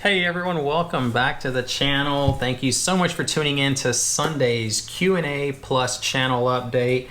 Hey everyone, welcome back to the channel. Thank you so much for tuning in to Sunday's Q&A plus channel update.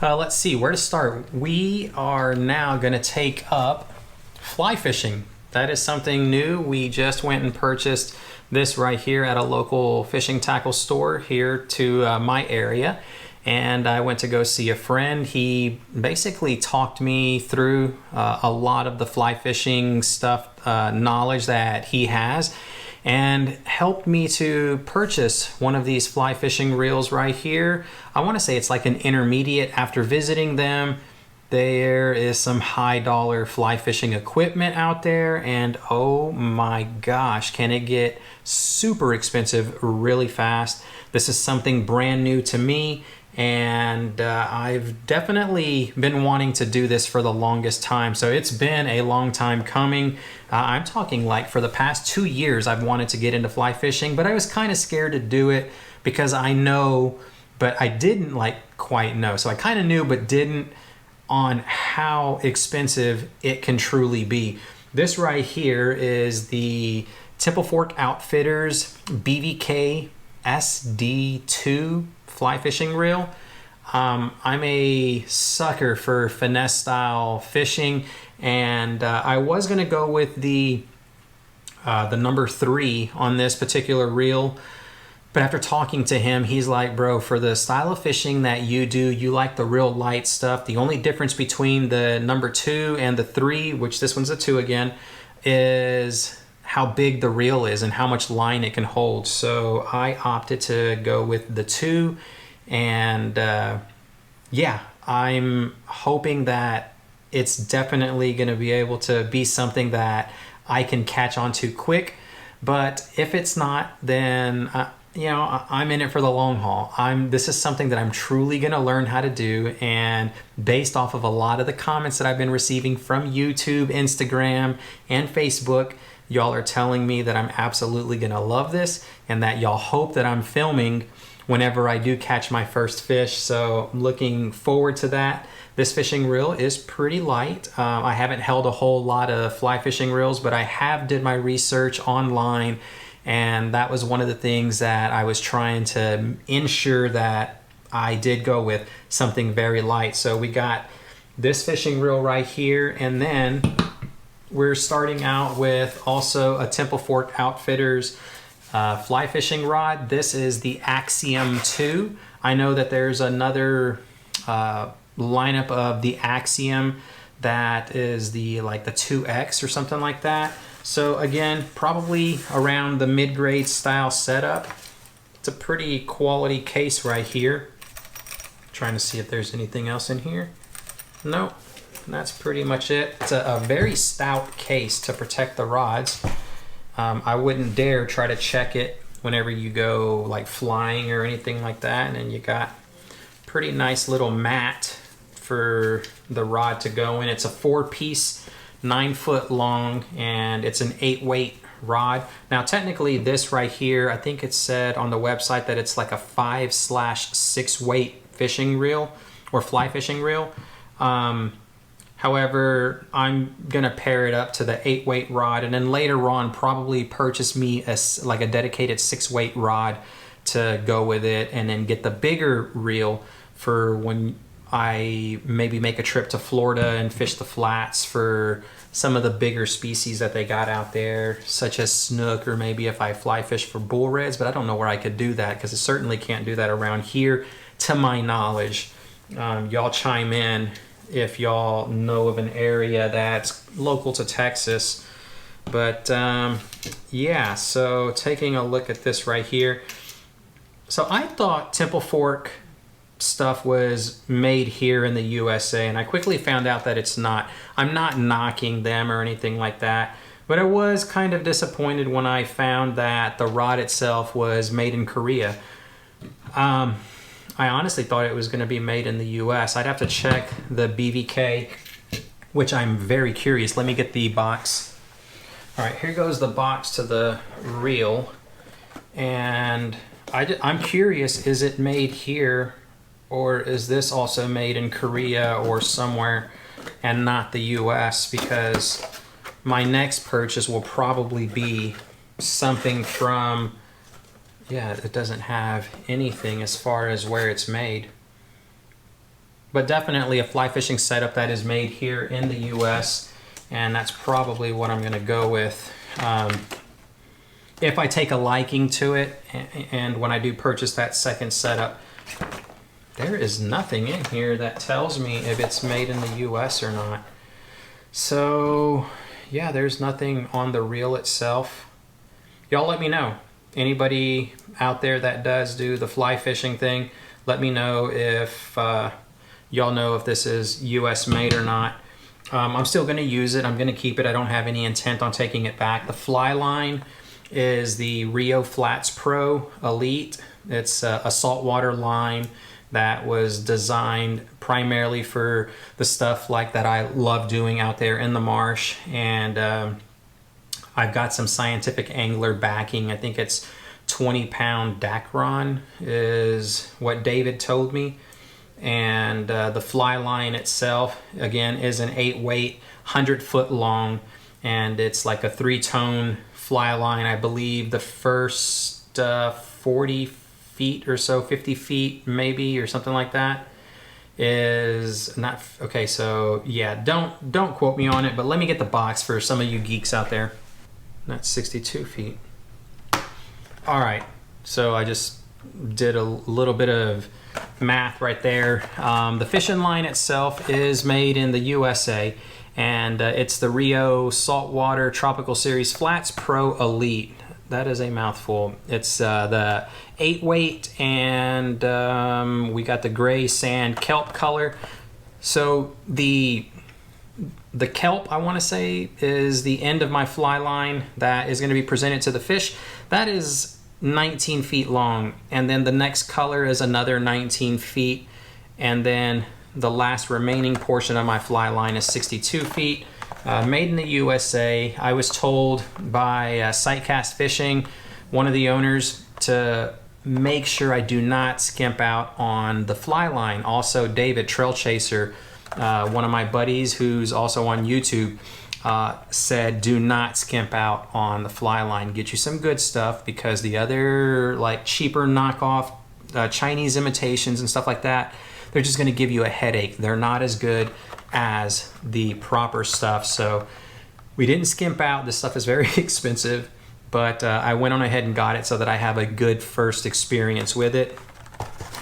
Let's see where to start. We are now going to take up fly fishing. That is something new. We just went and purchased this right here at a local fishing tackle store here to my area. And I went to go see a friend. He basically talked me through a lot of the fly fishing stuff, knowledge that he has, and helped me to purchase one of these fly fishing reels right here. I want to say it's like an intermediate. After visiting them, there is some high dollar fly fishing equipment out there, and oh my gosh, can it get super expensive really fast. This is something brand new to me, and I've definitely been wanting to do this for the longest time. So it's been a long time coming. I'm talking like for the past 2 years I've wanted to get into fly fishing, but I was kind of scared to do it because I know, but I didn't quite know. So I kind of knew but didn't on how expensive it can truly be. This right here is the Temple Fork Outfitters BVK SD2 fly fishing reel. I'm a sucker for finesse style fishing, and I was going to go with the number 3 on this particular reel, but after talking to him, he's like, bro, for the style of fishing that you do, you like the real light stuff. The only difference between the number 2 and the 3, which this one's a 2 again, is how big the reel is and how much line it can hold. So I opted to go with the 2, and yeah, I'm hoping that it's definitely going to be able to be something that I can catch on to quick. But if it's not, then you know, I'm in it for the long haul. This is something that I'm truly going to learn how to do, and based off of a lot of the comments that I've been receiving from YouTube, Instagram, and Facebook, y'all are telling me that I'm absolutely going to love this, and that y'all hope that I'm filming whenever I do catch my first fish. So I'm looking forward to that. This fishing reel is pretty light. I haven't held a whole lot of fly fishing reels, but I have did my research online, and that was one of the things that I was trying to ensure that I did go with, something very light. So we got this fishing reel right here, and then we're starting out with also a Temple Fork Outfitters fly fishing rod. This is the Axiom 2. I know that there's another lineup of the Axiom that is the 2X or something like that. So again, probably around the mid-grade style setup. It's a pretty quality case right here. Trying to see if there's anything else in here. Nope. That's pretty much it. It's a very stout case to protect the rods. I wouldn't dare try to check it whenever you go flying or anything like that. And you got pretty nice little mat for the rod to go in. It's a 4-piece, 9-foot long, and it's an 8-weight rod. Now technically this right here, I think it said on the website that it's like a 5/6 weight fishing reel or fly fishing reel. However, I'm gonna pair it up to the 8-weight rod, and then later on probably purchase me a dedicated 6-weight rod to go with it, and then get the bigger reel for when I maybe make a trip to Florida and fish the flats for some of the bigger species that they got out there, such as snook, or maybe if I fly fish for bull reds, but I don't know where I could do that because I certainly can't do that around here to my knowledge. Y'all chime in if y'all know of an area that's local to Texas. But yeah, so taking a look at this right here. So I thought Temple Fork stuff was made here in the USA, and I quickly found out that it's not. I'm not knocking them or anything like that, but I was kind of disappointed when I found that the rod itself was made in Korea. I honestly thought it was going to be made in the US. I'd have to check the BVK, which I'm very curious. Let me get the box. All right, here goes the box to the reel, and I'm curious, is it made here, or is this also made in Korea or somewhere and not the US? Because my next purchase will probably be something from, yeah, it doesn't have anything as far as where it's made. But definitely a fly fishing setup that is made here in the US, and that's probably what I'm gonna go with. If I take a liking to it, and when I do purchase that second setup. There is nothing in here that tells me if it's made in the US or not. So yeah, there's nothing on the reel itself. Y'all let me know. Anybody out there that does do the fly fishing thing, let me know if y'all know if this is US made or not. I'm still gonna use it. I'm gonna keep it. I don't have any intent on taking it back. The fly line is the Rio Flats Pro Elite. It's a saltwater line that was designed primarily for the stuff like that I love doing out there in the marsh. And I've got some scientific angler backing. I think it's 20-pound Dacron is what David told me. And the fly line itself, again, is an 8-weight, 100-foot long, and it's like a 3-tone fly line. I believe the first 40 feet or so, 50 feet maybe, or something like that, is not okay. So yeah, don't quote me on it, but let me get the box for some of you geeks out there. That's 62 feet. All right, so I just did a little bit of math right there. The fishing line itself is made in the USA, and it's the Rio Saltwater Tropical Series Flats Pro Elite. That is a mouthful. It's the 8-weight, and we got the gray sand kelp color. So the kelp, I want to say, is the end of my fly line that is going to be presented to the fish. That is 19 feet long, and then the next color is another 19 feet, and then the last remaining portion of my fly line is 62 feet. Made in the USA. I was told by Sightcast Fishing, one of the owners, to make sure I do not skimp out on the fly line. Also, David Trail Chaser, one of my buddies who's also on YouTube, said do not skimp out on the fly line. Get you some good stuff, because the other like cheaper knockoff Chinese imitations and stuff like that, they're just going to give you a headache. They're not as good as the proper stuff. So we didn't skimp out. This stuff is very expensive, but I went on ahead and got it so that I have a good first experience with it.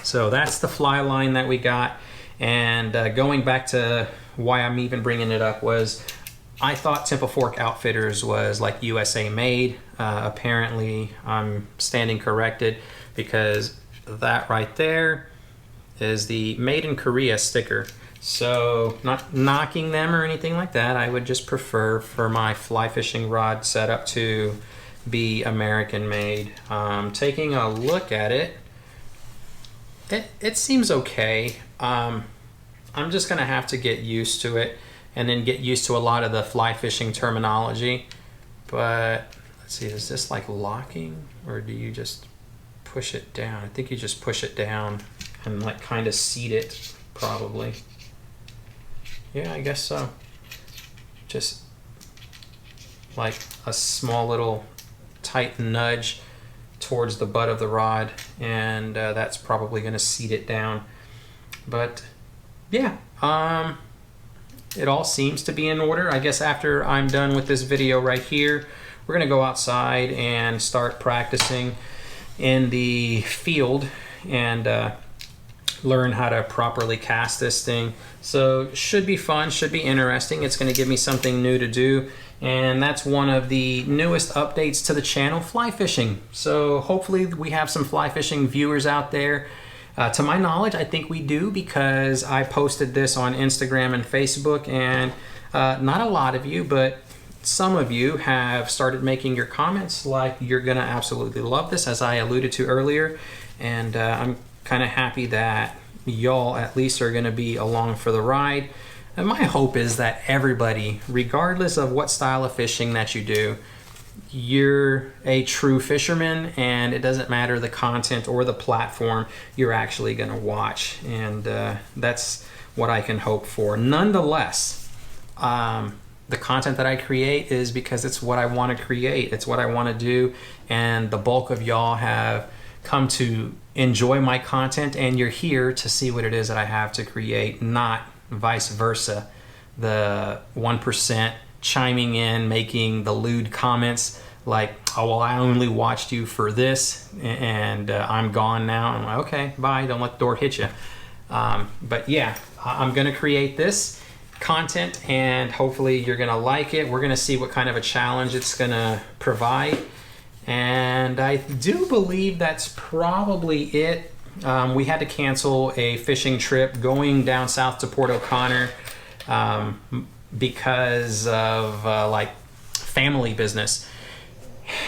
So that's the fly line that we got. And going back to why I'm even bringing it up was I thought Temple Fork Outfitters was like USA made. Apparently I'm standing corrected, because that right there is the Made in Korea sticker. So not knocking them or anything like that. I would just prefer for my fly fishing rod setup to be American made. Taking a look at it, it seems okay. I'm just gonna have to get used to it, and then get used to a lot of the fly fishing terminology. But let's see, is this like locking, or do you just push it down? I think you just push it down and like kind of seat it, probably. Yeah, I guess so. Just like a small little tight nudge towards the butt of the rod, and that's probably going to seat it down. But yeah, it all seems to be in order. I guess after I'm done with this video right here, we're going to go outside and start practicing in the field and learn how to properly cast this thing. So should be fun, should be interesting. It's going to give me something new to do, and that's one of the newest updates to the channel, fly fishing. So hopefully we have some fly fishing viewers out there. To my knowledge, I think we do, because I posted this on Instagram and Facebook, and not a lot of you, but some of you have started making your comments like you're gonna absolutely love this, as I alluded to earlier. And I'm kind of happy that y'all at least are gonna be along for the ride. And my hope is that everybody, regardless of what style of fishing that you do, you're a true fisherman, and it doesn't matter the content or the platform you're actually gonna watch. And that's what I can hope for. Nonetheless, the content that I create is because it's what I want to create. It's what I want to do. And the bulk of y'all have come to enjoy my content, and you're here to see what it is that I have to create, not vice versa. The 1% chiming in, making the lewd comments like, oh, well, I only watched you for this, and I'm gone now. I'm like, okay, bye, don't let the door hit you. But yeah, I'm gonna create this content, and hopefully you're gonna like it. We're gonna see what kind of a challenge it's gonna provide. And I do believe that's probably it. We had to cancel a fishing trip going down south to Port O'Connor because of like family business.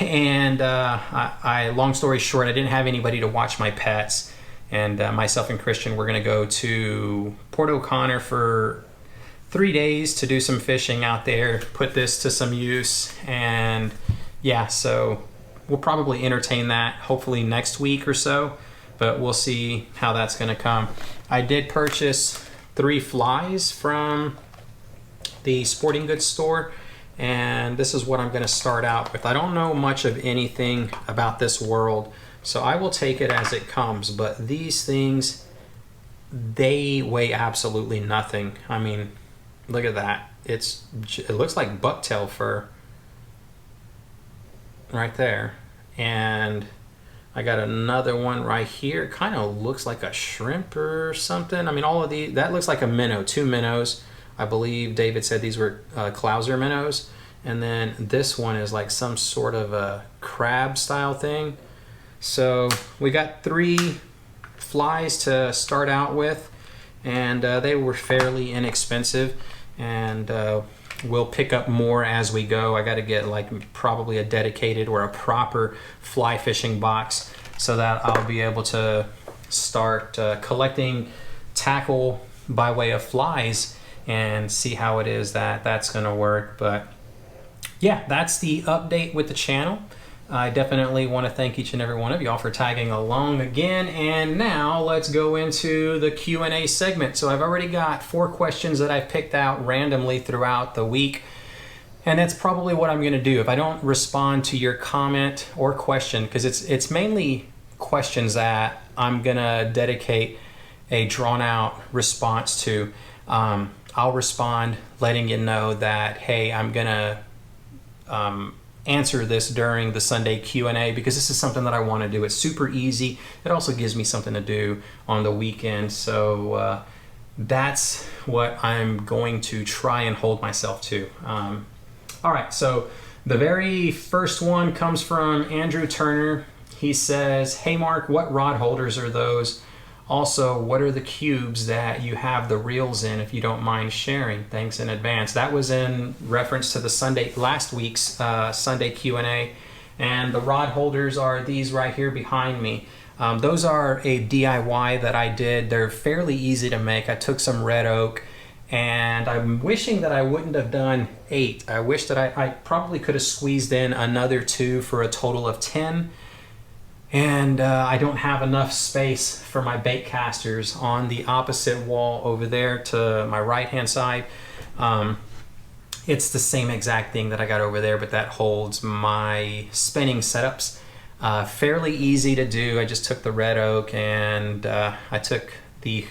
And long story short, I didn't have anybody to watch my pets. And myself and Christian were gonna go to Port O'Connor for 3 days to do some fishing out there, put this to some use. And yeah, so we'll probably entertain that hopefully next week or so, but we'll see how that's gonna come. I did purchase 3 flies from the sporting goods store, and this is what I'm gonna start out with. I don't know much of anything about this world, so I will take it as it comes, but these things, they weigh absolutely nothing. I mean, look at that. It looks like bucktail fur right there. And I got another one right here. It kind of looks like a shrimp or something. I mean, all of these, that looks like a minnow, 2 minnows. I believe David said these were Clouser minnows. And then this one is like some sort of a crab style thing. So we got 3 flies to start out with, and they were fairly inexpensive. And we'll pick up more as we go. I got to get like probably a dedicated or a proper fly fishing box so that I'll be able to start collecting tackle by way of flies and see how it is that that's going to work. But yeah, that's the update with the channel. I definitely want to thank each and every one of y'all for tagging along again. And now let's go into the Q&A segment. So I've already got 4 questions that I've picked out randomly throughout the week. And that's probably what I'm going to do. If I don't respond to your comment or question, because it's mainly questions that I'm going to dedicate a drawn out response to, I'll respond letting you know that, hey, I'm going to answer this during the Sunday Q&A because this is something that I want to do. It's super easy. It also gives me something to do on the weekend. So that's what I'm going to try and hold myself to. All right, so the very first one comes from Andrew Turner. He says, hey Mark, what rod holders are those? Also, what are the cubes that you have the reels in, if you don't mind sharing? Thanks in advance. That was in reference to the last week's Sunday Q&A. And the rod holders are these right here behind me. Those are a DIY that I did. They're fairly easy to make. I took some red oak, and I'm wishing that I wouldn't have done 8. I wish that I probably could have squeezed in another 2 for a total of 10. And I don't have enough space for my bait casters on the opposite wall over there to my right hand side. It's the same exact thing that I got over there, but that holds my spinning setups. Fairly easy to do. I just took the red oak and I took the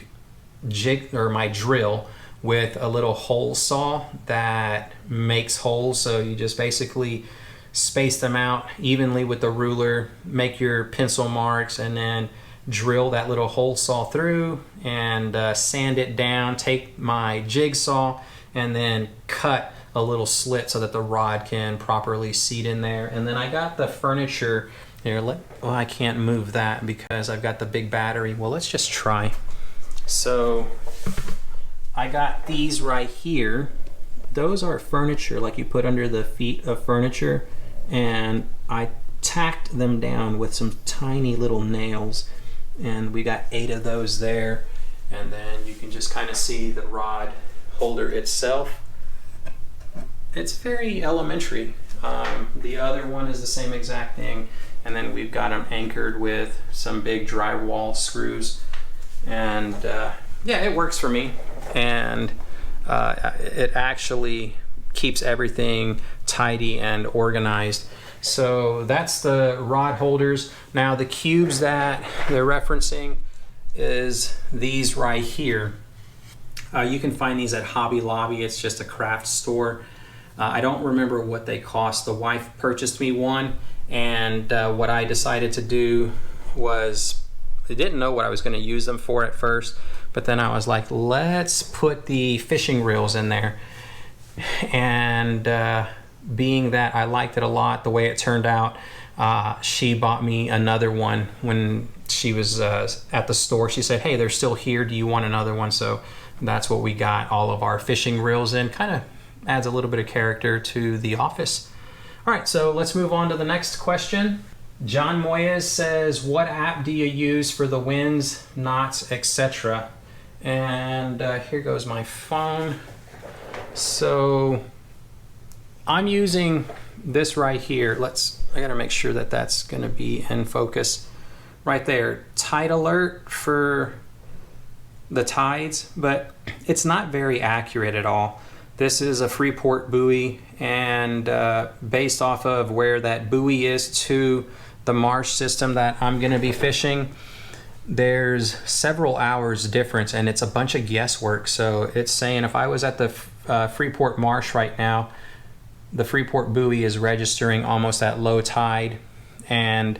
jig or my drill with a little hole saw that makes holes. So you just basically space them out evenly with the ruler, make your pencil marks, and then drill that little hole saw through and sand it down. Take my jigsaw and then cut a little slit so that the rod can properly seat in there. And then I got the furniture here. Well, I can't move that because I've got the big battery. Well, let's just try. So I got these right here. Those are furniture like you put under the feet of furniture, and I tacked them down with some tiny little nails, and we got 8 of those there. And then you can just kind of see the rod holder itself. It's very elementary. The other one is the same exact thing, and then we've got them anchored with some big drywall screws. And yeah, it works for me, and it actually keeps everything tidy and organized. So that's the rod holders. Now the cubes that they're referencing is these right here. You can find these at Hobby Lobby. It's just a craft store. I don't remember what they cost. The wife purchased me one, and what I decided to do was, I didn't know what I was going to use them for at first, but then I was like, let's put the fishing reels in there. And being that I liked it a lot, the way it turned out, she bought me another one when she was at the store. She said, hey, they're still here, do you want another one? So that's what we got all of our fishing reels in. Kind of adds a little bit of character to the office. All right, so let's move on to the next question. John Moyes says, what app do you use for the winds, knots, etc.? And here goes my phone. So I'm using this right here. I gotta make sure that that's gonna be in focus right there. Tide alert for the tides, but it's not very accurate at all. This is a Freeport buoy, and based off of where that buoy is to the marsh system that I'm gonna be fishing, there's several hours difference, and it's a bunch of guesswork. So it's saying if I was at the Freeport marsh right now, the Freeport buoy is registering almost at low tide, and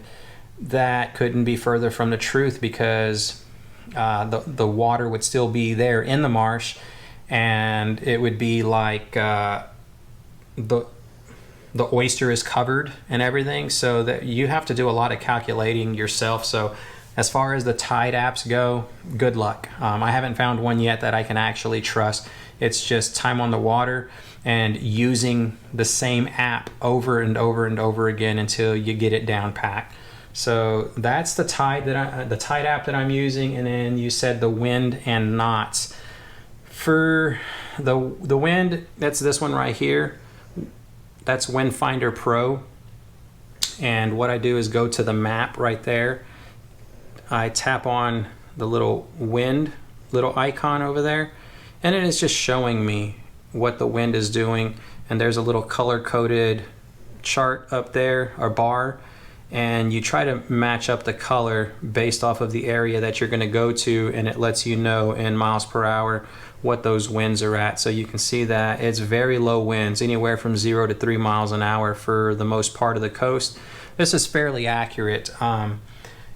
that couldn't be further from the truth, because the water would still be there in the marsh, and it would be like the oyster is covered and everything, so that you have to do a lot of calculating yourself. So as far as the tide apps go, good luck. I haven't found one yet that I can actually trust. It's just time on the water and using the same app over and over and over again until you get it down pat. So that's the tide the tide app that I'm using. And then you said the wind and knots. For the wind, that's this one right here. That's Windfinder Pro. And what I do is go to the map right there. I tap on the little wind icon over there, and it is just showing me what the wind is doing. And there's a little color-coded chart up there, or bar, and you try to match up the color based off of the area that you're going to go to, and it lets you know in miles per hour what those winds are at. So you can see that it's very low winds, anywhere from 0 to 3 miles an hour for the most part of the coast. This is fairly accurate.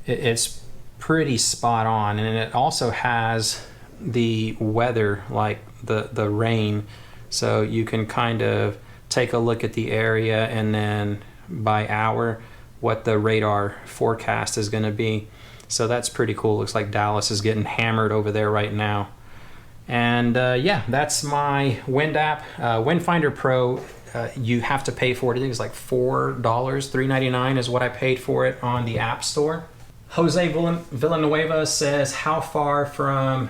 It's pretty spot on, and it also has the weather, like the rain, so you can kind of take a look at the area and then by hour what the radar forecast is going to be. So that's pretty cool. Looks like Dallas is getting hammered over there right now. And yeah, that's my wind app. Windfinder Pro, you have to pay for it. I think it's like $4, $3.99 is what I paid for it on the App Store. Jose Villanueva says, how far from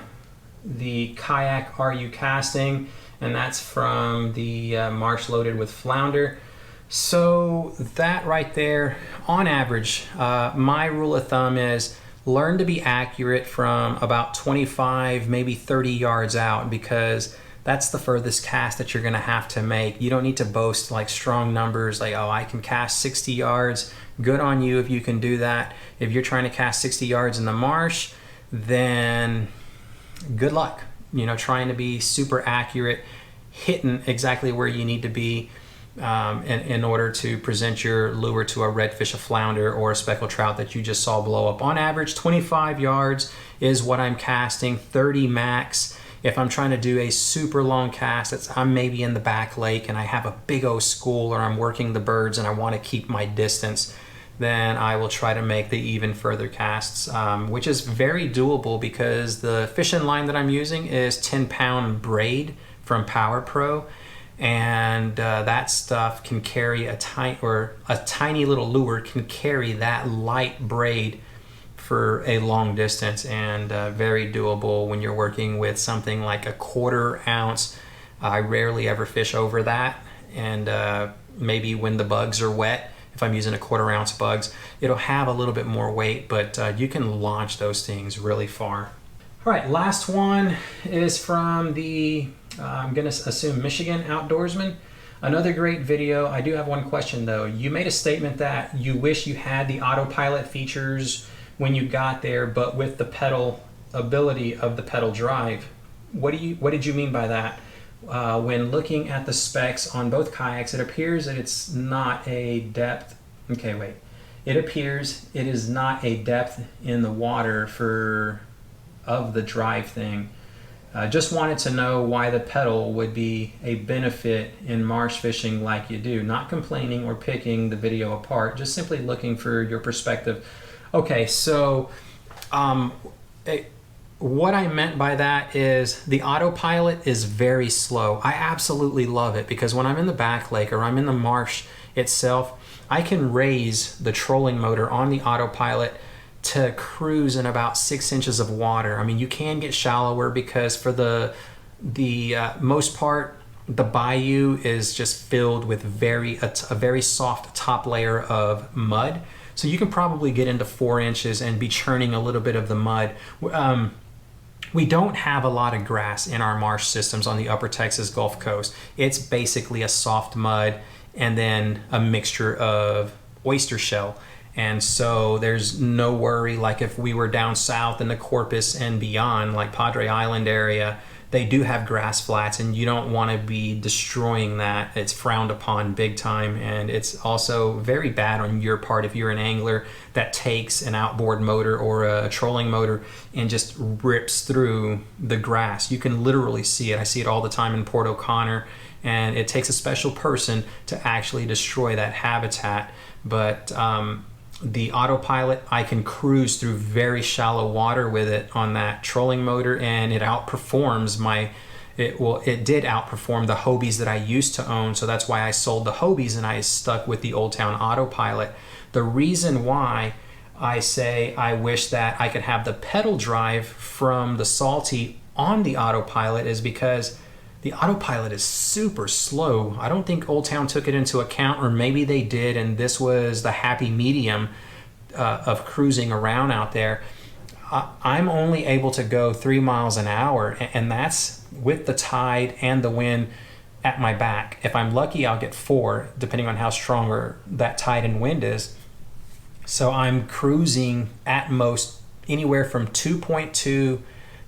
the kayak are you casting? And that's from the Marsh Loaded with Flounder. So that right there, on average, my rule of thumb is learn to be accurate from about 25, maybe 30 yards out, because that's the furthest cast that you're gonna have to make. You don't need to boast like strong numbers, like, oh, I can cast 60 yards. Good on you if you can do that. If you're trying to cast 60 yards in the marsh, then good luck. You know, trying to be super accurate, hitting exactly where you need to be in order to present your lure to a redfish, a flounder, or a speckled trout that you just saw blow up. On average, 25 yards is what I'm casting, 30 max. If I'm trying to do a super long cast, I'm maybe in the back lake and I have a big old school, or I'm working the birds and I want to keep my distance, then I will try to make the even further casts, which is very doable because the fishing line that I'm using is 10-pound braid from Power Pro, and that stuff can carry a tiny little lure can carry that light braid for a long distance, and very doable when you're working with something like a 1/4 ounce. I rarely ever fish over that, and maybe when the bugs are wet, if I'm using a 1/4 ounce bugs, it'll have a little bit more weight, but you can launch those things really far. All right, last one is from the I'm gonna assume Michigan Outdoorsman. Another great video. I do have one question though. You made a statement that you wish you had the autopilot features when you got there, but with the pedal ability of the pedal drive. What did you mean by that? When looking at the specs on both kayaks, it appears that it's not a depth. Okay, wait. It appears it is not a depth in the water of the drive thing. Just wanted to know why the pedal would be a benefit in marsh fishing like you do. Not complaining or picking the video apart, just simply looking for your perspective. Okay, so what I meant by that is the autopilot is very slow. I absolutely love it because when I'm in the back lake or I'm in the marsh itself, I can raise the trolling motor on the autopilot to cruise in about 6 inches of water. I mean, you can get shallower because for the most part, the bayou is just filled with a very soft top layer of mud. So you can probably get into 4 inches and be churning a little bit of the mud. We don't have a lot of grass in our marsh systems on the upper Texas Gulf Coast. It's basically a soft mud and then a mixture of oyster shell. And so there's no worry, like if we were down south in the Corpus and beyond, like Padre Island area, they do have grass flats and you don't want to be destroying that. It's frowned upon big time, and it's also very bad on your part if you're an angler that takes an outboard motor or a trolling motor and just rips through the grass. You can literally see it. I see it all the time in Port O'Connor, and it takes a special person to actually destroy that habitat. But the autopilot, I can cruise through very shallow water with it on that trolling motor, and it outperforms it did outperform the Hobies that I used to own. So that's why I sold the Hobies and I stuck with the Old Town autopilot. The reason why I say I wish that I could have the pedal drive from the Salty on the autopilot is because the autopilot is super slow. I don't think Old Town took it into account, or maybe they did, and this was the happy medium of cruising around out there. I'm only able to go 3 miles an hour, and that's with the tide and the wind at my back. If I'm lucky, I'll get 4, depending on how strong that tide and wind is. So I'm cruising at most anywhere from 2.2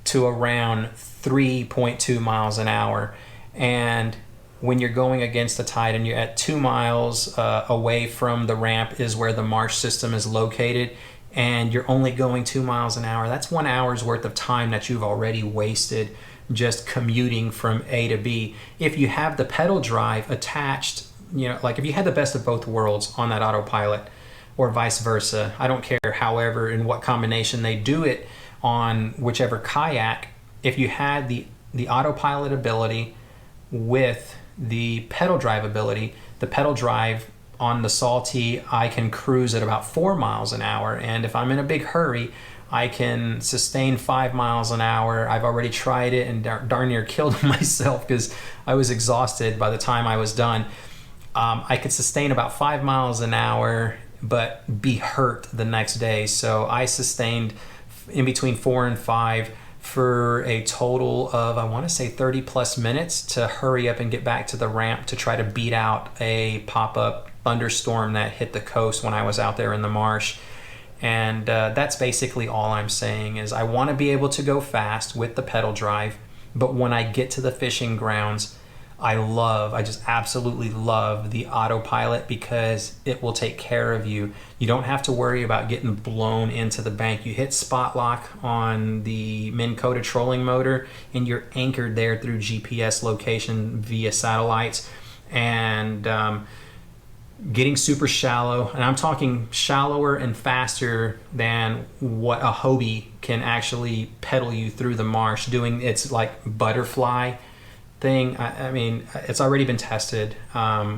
to around 3.2 miles an hour. And when you're going against the tide and you're at 2 miles away from the ramp is where the marsh system is located, and you're only going 2 miles an hour, that's 1 hour's worth of time that you've already wasted just commuting from A to B. If you have the pedal drive attached, like if you had the best of both worlds on that autopilot, or vice versa, I don't care, however, in what combination they do it on whichever kayak, if you had the autopilot ability with the pedal drive ability, the pedal drive on the Salty, I can cruise at about 4 miles an hour. And if I'm in a big hurry, I can sustain 5 miles an hour. I've already tried it and darn near killed myself because I was exhausted by the time I was done. I could sustain about 5 miles an hour, but be hurt the next day. So I sustained in between 4 and 5 for a total of, I want to say 30 plus minutes to hurry up and get back to the ramp to try to beat out a pop-up thunderstorm that hit the coast when I was out there in the marsh. And that's basically all I'm saying is I want to be able to go fast with the pedal drive, but when I get to the fishing grounds, I just absolutely love the autopilot because it will take care of you. You don't have to worry about getting blown into the bank. You hit spot lock on the Minn Kota trolling motor and you're anchored there through GPS location via satellites, and getting super shallow, and I'm talking shallower and faster than what a Hobie can actually pedal you through the marsh, doing its like butterfly thing. I mean, it's already been tested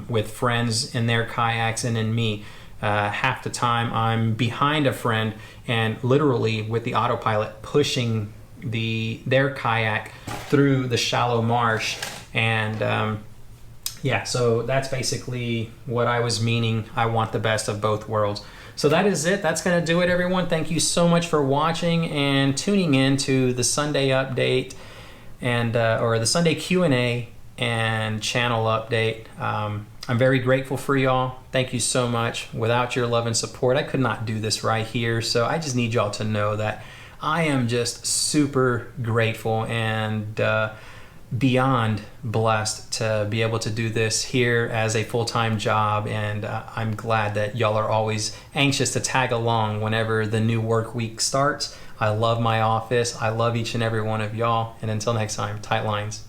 with friends in their kayaks and in me. Half the time I'm behind a friend and literally with the autopilot pushing their kayak through the shallow marsh. And yeah, so that's basically what I was meaning. I want the best of both worlds. So that is it. That's going to do it, everyone. Thank you so much for watching and tuning in to the Sunday update and or the Sunday Q&A and channel update. I'm very grateful for y'all. Thank you so much. Without your love and support, I could not do this right here. So I just need y'all to know that I am just super grateful and beyond blessed to be able to do this here as a full-time job. And I'm glad that y'all are always anxious to tag along whenever the new work week starts. I love my office. I love each and every one of y'all. And until next time, tight lines.